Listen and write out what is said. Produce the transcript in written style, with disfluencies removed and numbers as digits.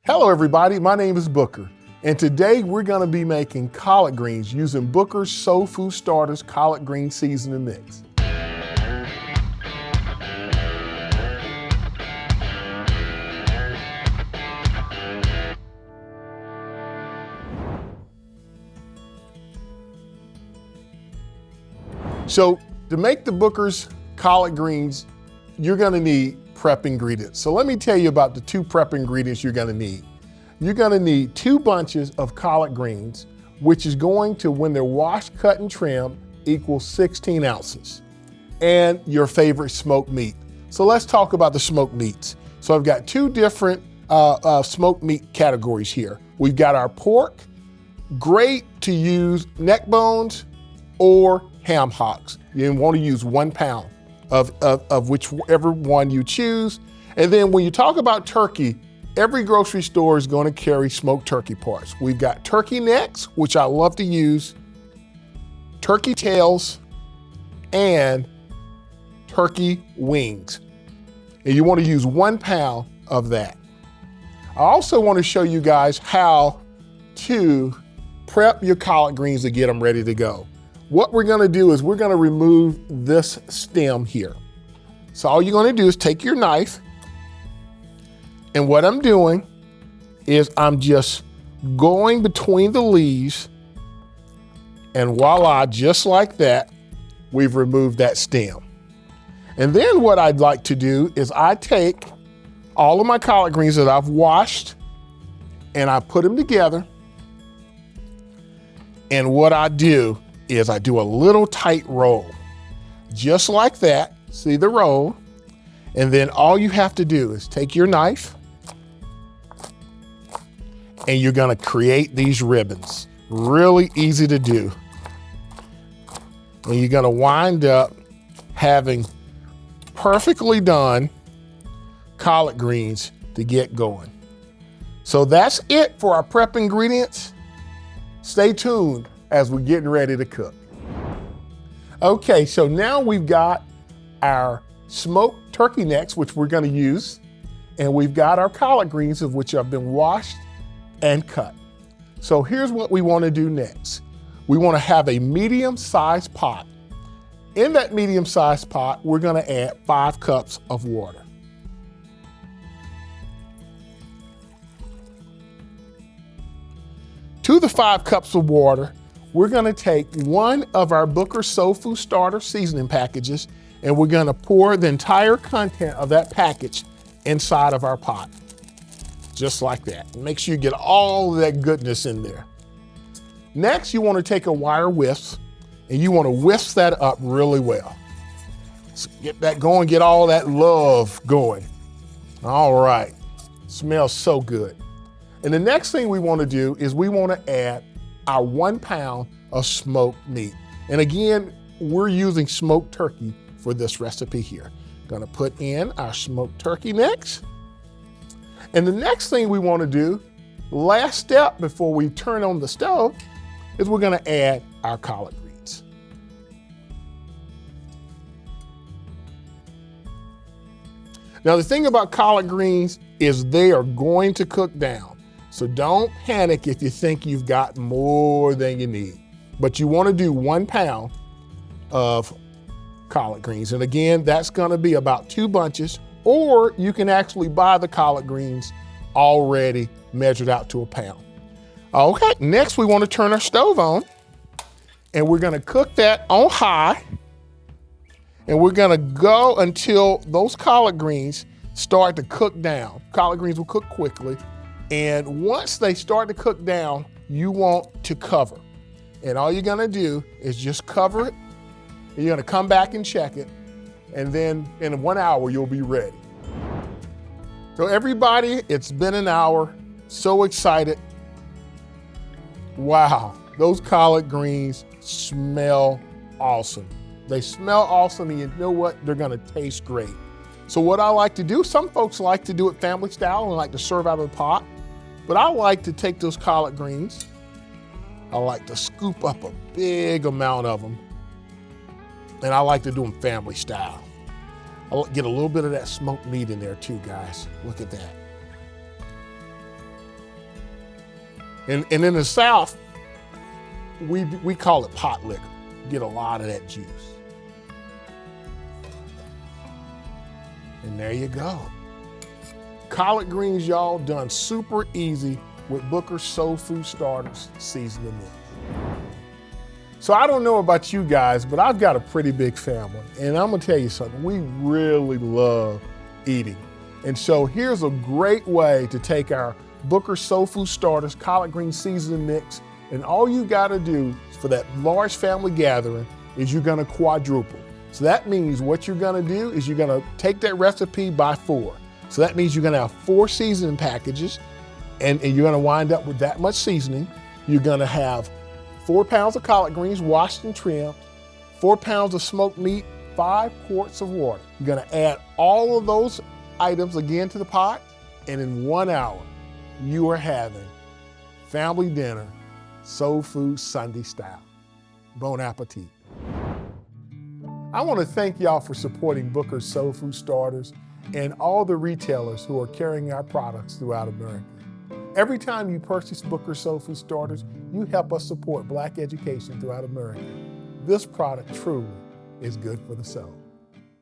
Hello everybody, my name is Booker, and today we're going to be making collard greens using Booker's Soul Food Starters Collard Green Seasoning Mix. So to make the Booker's collard greens, you're going to need prep ingredients. So let me tell you about the two prep ingredients you're going to need. You're going to need 2 bunches of collard greens, which is going to, when they're washed, cut, and trimmed, equal 16 ounces, and your favorite smoked meat. So let's talk about the smoked meats. So I've got 2 different smoked meat categories here. We've got our pork, great to use neck bones or ham hocks. You want to use 1 pound of whichever one you choose. And then when you talk about turkey, every grocery store is going to carry smoked turkey parts. We've got turkey necks, which I love to use, turkey tails, and turkey wings. And you want to use 1 pound of that. I also want to show you guys how to prep your collard greens to get them ready to go. What we're going to do is we're going to remove this stem here. So all you're going to do is take your knife, and what I'm doing is I'm just going between the leaves, and voila, just like that, we've removed that stem. And then what I'd like to do is I take all of my collard greens that I've washed and I put them together, and what I do is I do a little tight roll, just like that. See the roll? And then all you have to do is take your knife and you're gonna create these ribbons. Really easy to do. And you're gonna wind up having perfectly done collard greens to get going. So that's it for our prep ingredients. Stay tuned as we're getting ready to cook. Okay, so now we've got our smoked turkey necks, which we're gonna use, and we've got our collard greens, of which have been washed and cut. So here's what we wanna do next. We wanna have a medium-sized pot. In that medium-sized pot, we're gonna add 5 cups of water. To the 5 cups of water, we're gonna take one of our Booker Soul Food Starter seasoning packages, and we're gonna pour the entire content of that package inside of our pot. Just like that. Make sure you get all of that goodness in there. Next, you wanna take a wire whisk, and you wanna whisk that up really well. So get that going, get all that love going. All right, smells so good. And the next thing we wanna do is we wanna add our 1 pound of smoked meat. And again, we're using smoked turkey for this recipe here. Gonna put in our smoked turkey necks. And the next thing we wanna do, last step before we turn on the stove, is we're gonna add our collard greens. Now the thing about collard greens is they are going to cook down. So don't panic if you think you've got more than you need. But you want to do 1 pound of collard greens. And again, that's going to be about 2 bunches, or you can actually buy the collard greens already measured out to 1 pound. Okay, next we want to turn our stove on, and we're going to cook that on high, and we're going to go until those collard greens start to cook down. Collard greens will cook quickly. And once they start to cook down, you want to cover. And all you're gonna do is just cover it. And you're gonna come back and check it. And then in 1 hour, you'll be ready. So everybody, it's been an hour. So excited. Wow, those collard greens smell awesome. They smell awesome, and you know what? They're gonna taste great. So what I like to do, some folks like to do it family style and like to serve out of the pot. But I like to take those collard greens, I like to scoop up a big amount of them, and I like to do them family style. I'll get a little bit of that smoked meat in there too, guys. Look at that. And in the South, we call it pot liquor. Get a lot of that juice. And there you go. Collard greens, y'all, done super easy with Booker's Soul Food Starters seasoning mix. So I don't know about you guys, but I've got a pretty big family. And I'm gonna tell you something, we really love eating. And so here's a great way to take our Booker's Soul Food Starters collard green seasoning mix, and all you gotta do for that large family gathering is you're gonna quadruple. So that means what you're gonna do is you're gonna take that recipe by 4. So that means you're gonna have 4 seasoning packages, and you're gonna wind up with that much seasoning. You're gonna have 4 pounds of collard greens washed and trimmed, 4 pounds of smoked meat, 5 quarts of water. You're gonna add all of those items again to the pot, and in 1 hour, you are having family dinner, soul food Sunday style. Bon appetit. I want to thank y'all for supporting Booker's Soul Food Starters and all the retailers who are carrying our products throughout America. Every time you purchase Booker's Soul Food Starters, you help us support Black education throughout America. This product truly is good for the soul.